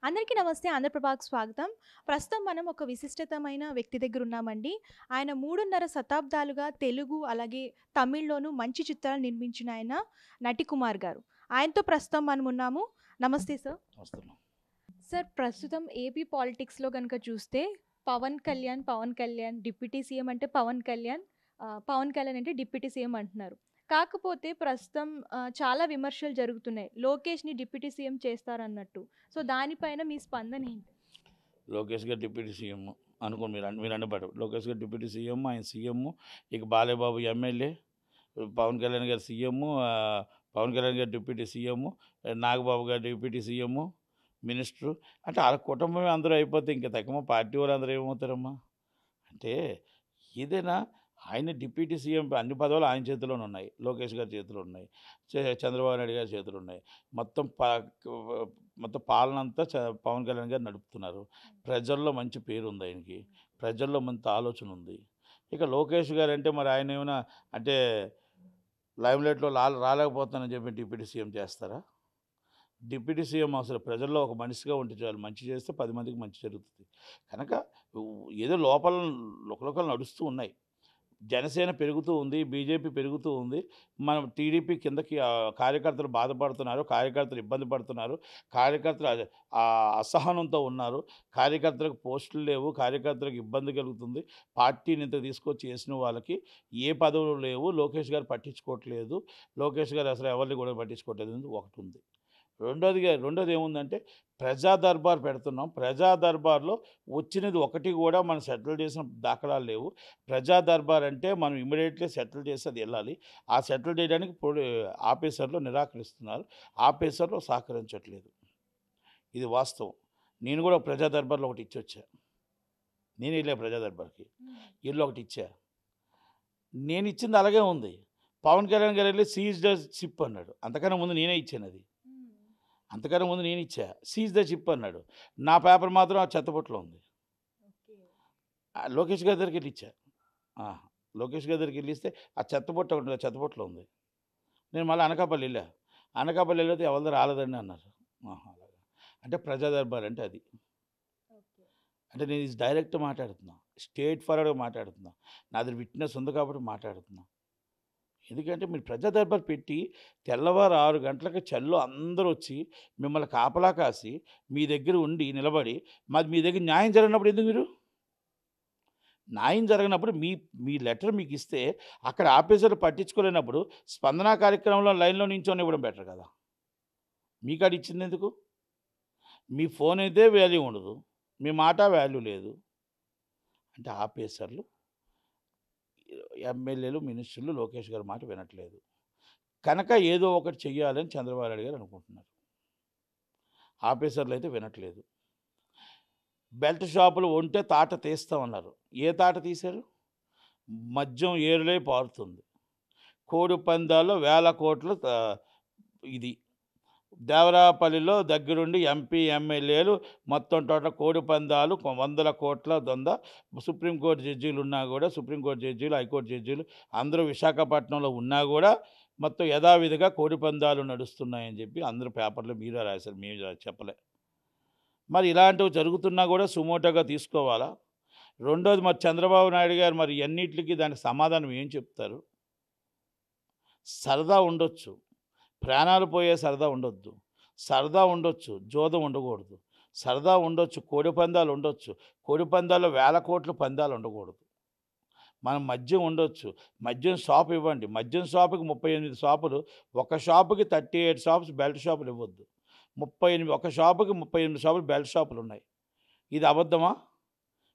అందరికీ నమస్తే. ఆంధ్రప్రభకు స్వాగతం. ప్రస్తుతం మనం ఒక విశిష్టతమైన వ్యక్తి దగ్గర ఉన్నామండి. ఆయన 3.5 శతాబ్దాలుగా తెలుగు, అలాగే తమిళ్‌లోనూ మంచి చిత్రాలు నిర్మించిన ఆయన నటికుమార్ గారు. ఆయనతో ప్రస్తుతం మనం ఉన్నాము. నమస్తే సార్. వస్తున్నాం. సార్, ప్రస్తుతం ఏపీ పాలిటిక్స్‌లో గనుక చూస్తే పవన్ కళ్యాణ్ డిప్యూటీ సీఎం అంటే పవన్ కళ్యాణ్ అంటే డిప్యూటీ సీఎం అంటున్నారు. కాకపోతే ప్రస్తుతం చాలా విమర్శలు జరుగుతున్నాయి. లోకేష్‌ని డిప్యూటీ సీఎం చేస్తారన్నట్టు. సో, దానిపైన మీ స్పందన ఏంటి? లోకేష్ గారు డిప్యూటీ సీఎం అనుకోండి. మీరు అన్నపాటు లోకేష్ గారు డిప్యూటీ సీఎం, ఆయన సీఎం, ఇక బాలయ్యబాబు ఎమ్మెల్యే, పవన్ కళ్యాణ్ గారు సీఎం, పవన్ కళ్యాణ్ గారు డిప్యూటీ సీఎం, నాగబాబు గారు డిప్యూటీ సీఎం, మినిస్టరు. అంటే వాళ్ళ కుటుంబమే అందరూ అయిపోతే ఇంక తగ్గమ పార్టీ వాళ్ళు అందరూ ఏమవుతారమ్మా? అంటే ఏదైనా ఆయన డిప్యూటీ సీఎం అన్ని పదవులు ఆయన చేతిలోనే ఉన్నాయి. లోకేష్ గారి చేతిలో ఉన్నాయి. చంద్రబాబు నాయుడు గారి చేతిలో ఉన్నాయి. మొత్తం మొత్తం పాలన అంతా పవన్ కళ్యాణ్ గారు నడుపుతున్నారు. ప్రజల్లో మంచి పేరు ఉంది ఆయనకి. ప్రజల్లో మంచి ఆలోచన ఉంది. ఇక లోకేష్ గారు అంటే మరి ఆయన ఏమైనా అంటే లైమ్లైట్లో రాలేకపోతానని చెప్పి డిప్యూటీ సీఎం చేస్తారా? డిప్యూటీ సీఎం అసలు ప్రజల్లో ఒక మనిషిగా ఉంటే చాలు. మంచి చేస్తే 10 మందికి మంచి జరుగుతుంది. కనుక ఏదో లోపల లుకలుకలు నడుస్తూ ఉన్నాయి. జనసేన పెరుగుతూ ఉంది. బీజేపీ పెరుగుతూ ఉంది. మనం టీడీపీ కిందకి కార్యకర్తలు బాధపడుతున్నారు. కార్యకర్తలు ఇబ్బంది పడుతున్నారు. కార్యకర్తలు అసహనంతో ఉన్నారు. కార్యకర్తలకు పోస్టులు లేవు. కార్యకర్తలకు ఇబ్బంది కలుగుతుంది. పార్టీని ఇంత తీసుకొచ్చి చేసిన వాళ్ళకి ఏ పదవులు లేవు. లోకేష్ గారు పట్టించుకోవట్లేదు. లోకేష్ గారు అసలు ఎవరిని కూడా పట్టించుకోవట్లేదు అనేది ఒకటి ఉంది. రెండోది ఏముందంటే ప్రజా దర్బార్ పెడుతున్నాం. ప్రజా దర్బార్లో వచ్చినది ఒకటి కూడా మనం సెటిల్ చేసిన దాఖలాలు లేవు. ప్రజా దర్బార్ అంటే మనం ఇమ్మీడియట్లీ సెటిల్ చేసి అది వెళ్ళాలి. ఆ సెటిల్ చేయడానికి ఆఫీసర్లు నిరాకరిస్తున్నారు. ఆఫీసర్లు సహకరించట్లేదు. ఇది వాస్తవం. నేను కూడా ప్రజా దర్బార్లో ఒకటి ఇచ్చొచ్చా. నేను వెళ్ళా ప్రజా దర్బార్కి. ఇల్లు ఒకటి ఇచ్చా. నేను ఇచ్చింది అలాగే ఉంది. పవన్ కళ్యాణ్ గారు వెళ్ళి సీజ్ ద షిప్ అన్నాడు. అంతకన్నా ముందు నేనే ఇచ్చాను అది. అంతకన్నా ముందు నేను ఇచ్చా. సీజ్ ద షిప్ అన్నాడు. నా పేపర్ మాత్రం ఆ చెత్తబుట్టలో ఉంది. లోకేష్ గారి దగ్గరికి వెళ్ళి ఇచ్చా. లోకేష్ గారి దగ్గరికి వెళ్ళి ఇస్తే ఆ చెత్తబుట్ట ఉంటుంది. ఆ చెత్తబుట్టలో ఉంది. నేను మళ్ళీ అనకాపల్లి వెళ్ళా. అనకాపల్లి వెళ్ళితే ఎవరిదో రాలేదండి అన్నారు. అలాగా అంటే ప్రజా దర్బార్ అంటే అది. అంటే నేను ఇది డైరెక్ట్ మాట్లాడుతున్నా. స్ట్రేట్ ఫార్వర్డ్గా మాట్లాడుతున్నా. నాది విట్నెస్ ఉంది కాబట్టి మాట్లాడుతున్నా. ఎందుకంటే మీరు ప్రజా దర్బార్ పెట్టి తెల్లవారు 6 గంటలకు చల్లో అందరూ వచ్చి మిమ్మల్ని కాపలా కాసి మీ దగ్గర ఉండి నిలబడి మీ దగ్గర న్యాయం జరిగినప్పుడు ఎందుకు మీరు న్యాయం జరగనప్పుడు మీ లెటర్ మీకు ఇస్తే అక్కడ ఆఫీసర్లు పట్టించుకోలేనప్పుడు స్పందన కార్యక్రమంలో లైన్లో నించొని ఇవ్వడం బెటర్ కదా. మీ కాడ ఇచ్చింది ఎందుకు? మీ ఫోన్ అయితే వాల్యూ ఉండదు, మీ మాట వాల్యూ లేదు. అంటే ఆఫీసర్లు, ఎమ్మెల్యేలు, మినిస్టర్లు లోకేష్ గారి మాట వినట్లేదు. కనుక ఏదో ఒకటి చెయ్యాలని చంద్రబాబు నాయుడు గారు అనుకుంటున్నారు. ఆఫీసర్లు అయితే వినట్లేదు. బెల్ట్ షాపులు ఉంటే తాట తీస్తామన్నారు. ఏ తాట తీశారు? మద్యం ఏరులై పారుతుంది. కోడి పందాల్లో వేల కోట్లు. ఇది దేవరాపల్లిలో దగ్గరుండి ఎంపీ, ఎమ్మెల్యేలు మొత్తం టోటల్ కోడి పందాలు 100 కోట్ల దొంద. సుప్రీంకోర్టు జడ్జీలు ఉన్నా కూడా, సుప్రీంకోర్టు జడ్జీలు, హైకోర్టు జడ్జీలు అందరూ విశాఖపట్నంలో ఉన్నా కూడా మొత్తం యథావిధిగా కోడి పందాలు నడుస్తున్నాయని చెప్పి అందరూ పేపర్లో మీరే రాశారు, మేము చెప్పలే. మరి ఇలాంటివి జరుగుతున్నా కూడా సుమోటోగా తీసుకోవాలా? రెండోది మరి చంద్రబాబు నాయుడు గారు మరి అన్నిటికీ దానికి సమాధానం ఏం చెప్తారు? సరదా ఉండొచ్చు, ప్రాణాలు పోయే సరదా ఉండొద్దు. సరదా ఉండొచ్చు, జోదం ఉండకూడదు. సరదా ఉండొచ్చు, కోడి పందాలు ఉండొచ్చు. కోడి పందాల్లో వేల కోట్ల పందాలు ఉండకూడదు. మనం మద్యం ఉండొచ్చు, మద్యం షాప్ ఇవ్వండి. మద్యం షాపుకి 38 షాపులు, ఒక షాపుకి 38 షాప్స్ బెల్ట్ షాపులు ఇవ్వద్దు. ఒక షాపుకి 38 షాపులు బెల్ట్ షాపులు ఉన్నాయి. ఇది అబద్ధమా?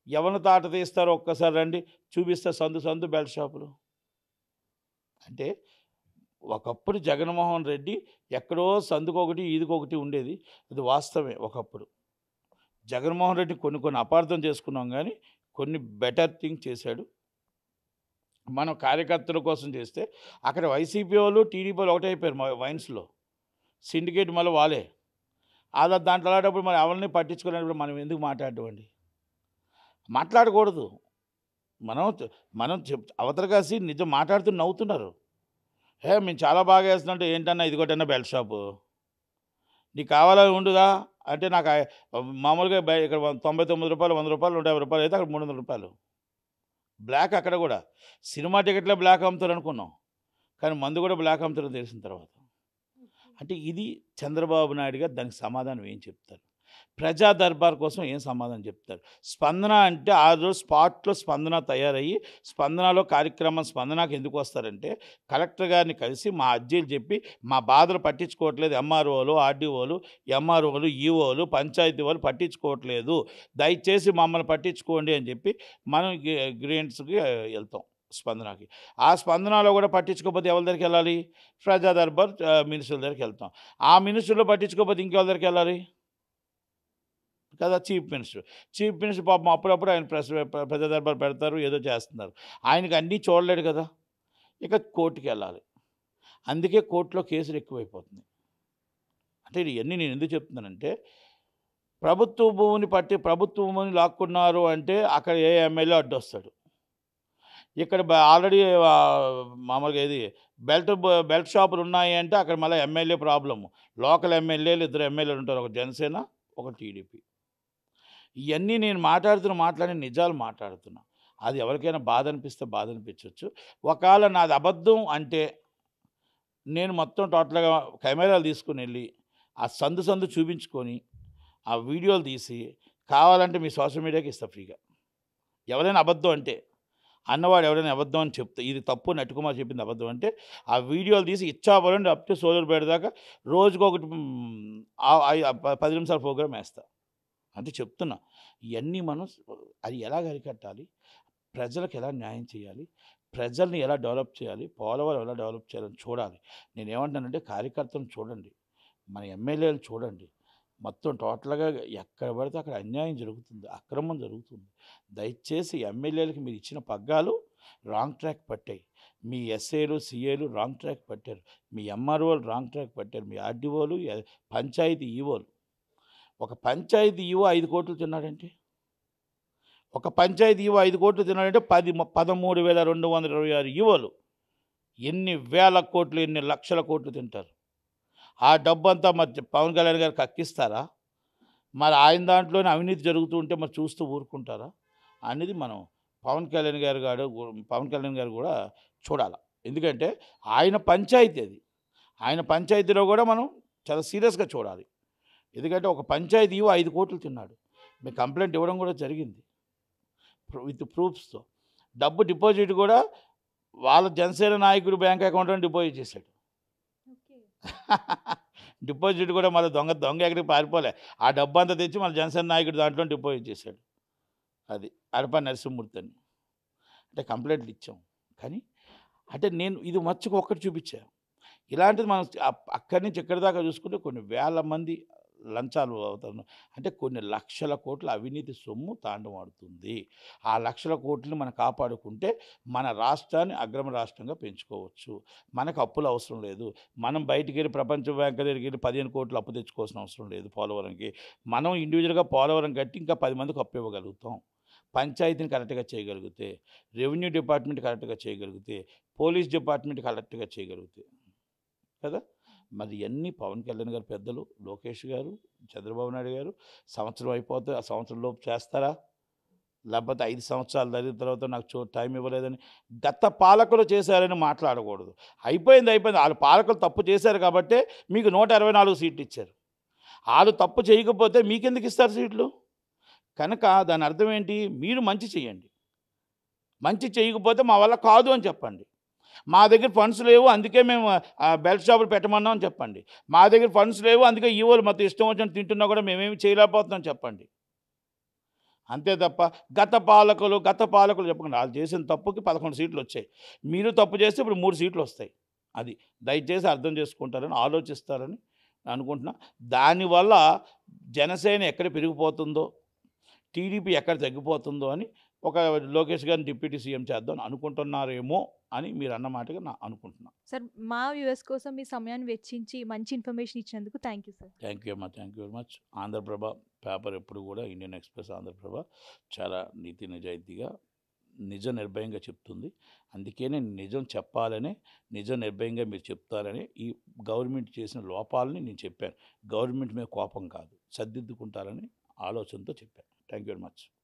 ఎవరిని తాట తీస్తారో ఒక్కసారి రండి, చూపిస్తే సందు సందు బెల్ట్ షాపులు. అంటే ఒకప్పుడు జగన్మోహన్ రెడ్డి ఎక్కడో సందుకొకటి ఈదికొకటి ఉండేది. అది వాస్తవమే. ఒకప్పుడు జగన్మోహన్ రెడ్డి కొన్ని అపార్థం చేసుకున్నాం, కానీ కొన్ని బెటర్ థింగ్ చేశాడు. మనం కార్యకర్తల కోసం చేస్తే అక్కడ వైసీపీ వాళ్ళు, టీడీపీ వాళ్ళు ఒకటైపోయారు. వైన్స్లో సిండికేట్ మళ్ళీ వాళ్ళే. అలా దాంట్లో అలాంటప్పుడు మరి ఎవరిని పట్టించుకునేటప్పుడు మనం ఎందుకు మాట్లాడడం అండి? మాట్లాడకూడదు. మనం మనం అవతల కాసి నిజం మాట్లాడుతూ నవ్వుతున్నారు. మేము చాలా బాగా వేస్తున్నట్టు ఏంటన్నా ఇదిగోటన్నా బెల్ట్ షాపు, నీకు కావాలని ఉండుగా అంటే నాకు మామూలుగా ఇక్కడ రూ. 99, రూ. 100, రూ. 150 అయితే అక్కడ రూ. 300. బ్లాక్ అక్కడ కూడా. సినిమా టికెట్లే బ్లాక్ అమ్ముతారనుకున్నాం. కానీ మందు కూడా బ్లాక్ అమ్ముతారని తెలిసిన తర్వాత. అంటే ఇది చంద్రబాబు నాయుడు గారు దానికి సమాధానం ఏం చెప్తారు? ప్రజా దర్బార్ కోసం ఏం సమాధానం చెప్తారు? స్పందన అంటే ఆ రోజు స్పాట్లో స్పందన తయారయ్యి స్పందనలో కార్యక్రమం స్పందనకు ఎందుకు వస్తారంటే కలెక్టర్ గారిని కలిసి మా అర్జీలు చెప్పి మా బాధలు పట్టించుకోవట్లేదు ఎంఆర్ఓలు, ఆర్డీఓలు, ఎంఆర్ఓలు, ఈఓలు, పంచాయతీ వాళ్ళు పట్టించుకోవట్లేదు, దయచేసి మమ్మల్ని పట్టించుకోండి అని చెప్పి మనం గ్రీవెన్స్కి వెళ్తాం స్పందనకి. ఆ స్పందనలో కూడా పట్టించుకోకపోతే ఎవరి దగ్గరికి వెళ్ళాలి? ప్రజా దర్బార్ మినిస్టర్ల దగ్గరికి వెళ్తాం. ఆ మినిస్టర్లో పట్టించుకోకపోతే ఇంకెవరి దగ్గరికి వెళ్ళాలి కదా? చీఫ్ మినిస్టర్ పాపం అప్పుడప్పుడు ఆయన ప్రజా దర్బార్ పెడతారు, ఏదో చేస్తున్నారు. ఆయనకి అన్నీ చూడలేడు కదా. ఇక కోర్టుకి వెళ్ళాలి. అందుకే కోర్టులో కేసులు ఎక్కువైపోతున్నాయి. అంటే ఇవన్నీ నేను ఎందుకు చెప్తున్నానంటే ప్రభుత్వ భూమిని లాక్కున్నారు అంటే అక్కడ ఏ ఎమ్మెల్యే అడ్డొస్తాడు. ఇక్కడ ఆల్రెడీ మామూలుగా ఏది బెల్ట్ షాపులు ఉన్నాయి అంటే అక్కడ మళ్ళీ ఎమ్మెల్యే ప్రాబ్లము. లోకల్ ఎమ్మెల్యేలు 2 ఎమ్మెల్యేలు ఉంటారు, ఒక జనసేన, ఒక టీడీపీ. ఇవన్నీ నేను మాట్లాడి నిజాలు మాట్లాడుతున్నా. అది ఎవరికైనా బాధ అనిపిస్తే బాధ అనిపించవచ్చు. ఒకవేళ నాది అబద్ధం అంటే నేను మొత్తం టోటల్గా కెమెరాలు తీసుకుని వెళ్ళి ఆ సందు చూపించుకొని ఆ వీడియోలు తీసి కావాలంటే మీ సోషల్ మీడియాకి ఇస్తా ఫ్రీగా. ఎవరైనా అబద్ధం అంటే అన్నవాడు ఎవరైనా అబద్ధం అని చెప్తే ఇది తప్పు నట్టుకుమార్ చెప్పింది అబద్ధం అంటే ఆ వీడియోలు తీసి ఇచ్చాపడండి అప్ టు సోదరుపేట దాకా రోజుకొకటి 10 నిమిషాల ప్రోగ్రామ్ వేస్తా. అంటే చెప్తున్నా ఇవన్నీ మనం అది ఎలా అరికట్టాలి, ప్రజలకు ఎలా న్యాయం చేయాలి, ప్రజల్ని ఎలా డెవలప్ చేయాలి, పోలవరం ఎలా డెవలప్ చేయాలని చూడాలి. నేనేమంటానంటే కార్యకర్తలను చూడండి, మన ఎమ్మెల్యేలు చూడండి, మొత్తం టోటల్గా ఎక్కడ పడితే అక్కడ అన్యాయం జరుగుతుంది, అక్రమం జరుగుతుంది. దయచేసి ఎమ్మెల్యేలకి మీరు ఇచ్చిన పగ్గాలు రాంగ్ ట్రాక్ పట్టాయి. మీ ఎస్ఏలు, సిఏలు రాంగ్ ట్రాక్ పట్టారు, మీ ఎంఆర్ఓలు రాంగ్ ట్రాక్ పట్టారు, మీ ఆర్డీఓలు, పంచాయతీ ఈఓలు. ఒక పంచాయతీ ఈఓ 5 కోట్లు తిన్నాడంటే ఒక పంచాయతీ ఈవో 5 కోట్లు తిన్నాడంటే 13,226 ఈవోలు ఎన్ని వేల కోట్లు, ఎన్ని లక్షల కోట్లు తింటారు. ఆ డబ్బంతా మరి పవన్ కళ్యాణ్ గారికి అక్కిస్తారా? మరి ఆయన దాంట్లోనే అవినీతి జరుగుతూ ఉంటే మరి చూస్తూ ఊరుకుంటారా అనేది మనం పవన్ కళ్యాణ్ గారు కూడా చూడాలి. ఎందుకంటే ఆయన పంచాయతీ అది. ఆయన పంచాయతీలో కూడా మనం చాలా సీరియస్గా చూడాలి. ఎందుకంటే ఒక పంచాయతీ 5 కోట్లు తిన్నాడు. మేము కంప్లైంట్ ఇవ్వడం కూడా జరిగింది విత్ ప్రూఫ్స్తో. డబ్బు డిపాజిట్ కూడా వాళ్ళ జనసేన నాయకుడు బ్యాంక్ అకౌంట్లో డిపాజిట్ చేశాడు. డిపాజిట్ కూడా మళ్ళీ దొంగ ఎక్కడికి పారిపోలే. ఆ డబ్బు అంతా తెచ్చి మన జనసేన నాయకుడు దాంట్లో డిపాజిట్ చేశాడు. అది అడప నరసింహమూర్తి అని. అంటే కంప్లైంట్లు ఇచ్చాం. కానీ అంటే నేను ఇది మచ్చుకు ఒక్కటి చూపించాను. ఇలాంటిది మనం అక్కడి నుంచి ఎక్కడి దాకా చూసుకుంటే కొన్ని వేల మంది లంచాలు అవుతారు. అంటే కొన్ని లక్షల కోట్ల అవినీతి సొమ్ము తాండవాడుతుంది. ఆ లక్షల కోట్లని మనం కాపాడుకుంటే మన రాష్ట్రాన్ని అగ్రమ రాష్ట్రంగా పెంచుకోవచ్చు. మనకు అప్పులు అవసరం లేదు. మనం బయటికి వెళ్ళి ప్రపంచ బ్యాంక్ దగ్గరికి వెళ్ళి 15 కోట్లు అప్పు తెచ్చుకోవాల్సిన అవసరం లేదు. పోలవరంకి మనం ఇండివిజువల్గా పోలవరం కట్టి ఇంకా 10 మందికి అప్పు ఇవ్వగలుగుతాం. పంచాయతీని కరెక్ట్గా చేయగలిగితే, రెవెన్యూ డిపార్ట్మెంట్ కరెక్ట్గా చేయగలిగితే, పోలీస్ డిపార్ట్మెంట్ కరెక్ట్గా చేయగలిగితే కదా. మరి ఇవన్నీ పవన్ కళ్యాణ్ గారు పెద్దలు, లోకేష్ గారు, చంద్రబాబు నాయుడు గారు సంవత్సరం అయిపోతే ఆ సంవత్సరం లోపు చేస్తారా? లేకపోతే 5 సంవత్సరాలు జరిగిన తర్వాత నాకు టైం ఇవ్వలేదని గత పాలకులు చేశారని మాట్లాడకూడదు. అయిపోయింది. వాళ్ళు పాలకులు తప్పు చేశారు కాబట్టే మీకు 124 సీట్లు ఇచ్చారు. వాళ్ళు తప్పు చేయకపోతే మీకెందుకు ఇస్తారు సీట్లు? కనుక దాని అర్థం ఏంటి? మీరు మంచి చేయండి. మంచి చేయకపోతే మా వల్ల కాదు అని చెప్పండి. మా దగ్గర ఫండ్స్ లేవు అందుకే మేము బెల్ట్ షాపులు పెట్టమన్నాం అని చెప్పండి. మా దగ్గర ఫండ్స్ లేవు అందుకే ఈవోలు మొత్తం ఇష్టం వచ్చినట్టు తింటున్నా కూడా మేమేమి చేయలేకపోతున్నాం చెప్పండి. అంతే తప్ప గత పాలకులు చెప్పకుండా వాళ్ళు చేసిన తప్పుకి 11 సీట్లు వచ్చాయి. మీరు తప్పు చేస్తే ఇప్పుడు 3 సీట్లు వస్తాయి. అది దయచేసి అర్థం చేసుకుంటారని ఆలోచిస్తారని అనుకుంటున్నా. దానివల్ల జనసేన ఎక్కడ పెరిగిపోతుందో, టీడీపీ ఎక్కడ తగ్గిపోతుందో అని ఒక లోకేష్ గారిని డిప్యూటీ సీఎం చేద్దాం అనుకుంటున్నారేమో అని మీరు అన్నమాటగా నా అనుకుంటున్నాను. సార్, మా వ్యూవర్స్ కోసం మీ సమయాన్ని వెచ్చించి మంచి ఇన్ఫర్మేషన్ ఇచ్చినందుకు thank you sir. Thank you very much. Andhra Prabha paper ఎప్పుడు కూడా ఇండియన్ ఎక్స్ప్రెస్, ఆంధ్రప్రభ చాలా నీతి నిజాయితీగా నిర్భయంగా చెప్తుంది. అందుకే నేను నిజం చెప్పాలనే, నిర్భయంగా మీరు చెప్తారని ఈ గవర్నమెంట్ చేసిన లోపాలని నేను చెప్పాను. గవర్నమెంట్ మీద కోపం కాదు, సర్దిద్దుకుంటారని ఆలోచనతో చెప్పాను. Thank you very much.